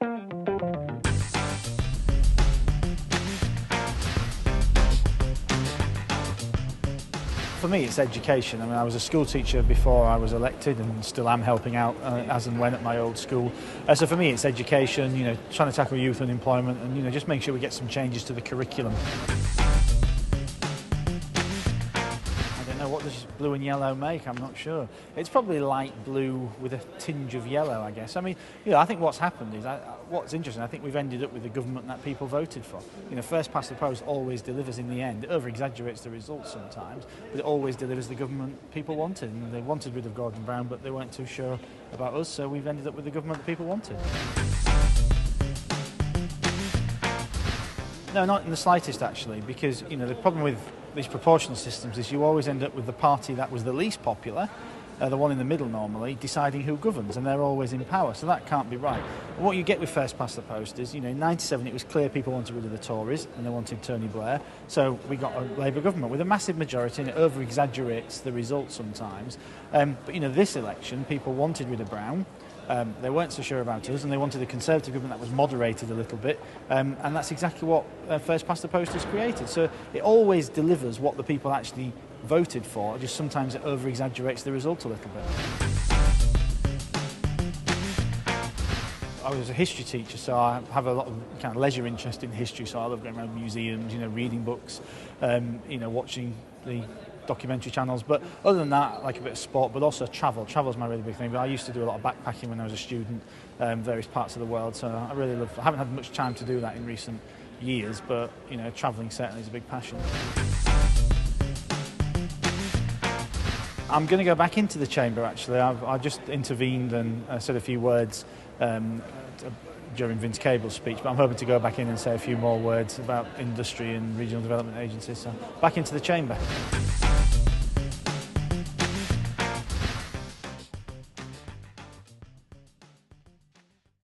For me, it's education. I mean, I was a school teacher before I was elected and still am helping out as and when at my old school. So for me, it's education, trying to tackle youth unemployment and, just make sure we get some changes to the curriculum. What does blue and yellow make? I'm not sure. It's probably light blue with a tinge of yellow, I guess. I mean, I think what's happened is, what's interesting, I think we've ended up with the government that people voted for. First past the post always delivers in the end. It over-exaggerates the results sometimes, but it always delivers the government people wanted. And they wanted rid of Gordon Brown, but they weren't too sure about us, so we've ended up with the government that people wanted. No, not in the slightest, actually, because, the problem with these proportional systems is you always end up with the party that was the least popular, the one in the middle normally, deciding who governs, and they're always in power, so that can't be right. And what you get with first past the post is, in '97 it was clear people wanted rid of the Tories, and they wanted Tony Blair, so we got a Labour government with a massive majority, and it over-exaggerates the results sometimes. But, this election, people wanted rid of Brown. They weren't so sure about us, and they wanted a Conservative government that was moderated a little bit, and that's exactly what first past the post has created. So it always delivers what the people actually voted for, just sometimes it over-exaggerates the result a little bit. I was a history teacher, so I have a lot of kind of leisure interest in history, so I love going around museums, reading books, watching the documentary channels, but other than that, I like a bit of sport, but also travel. Travel's my really big thing. But I used to do a lot of backpacking when I was a student, various parts of the world. So I really love. I haven't had much time to do that in recent years, but travelling certainly is a big passion. I'm going to go back into the chamber. Actually, I've just intervened and said a few words during Vince Cable's speech, but I'm hoping to go back in and say a few more words about industry and regional development agencies. So back into the chamber.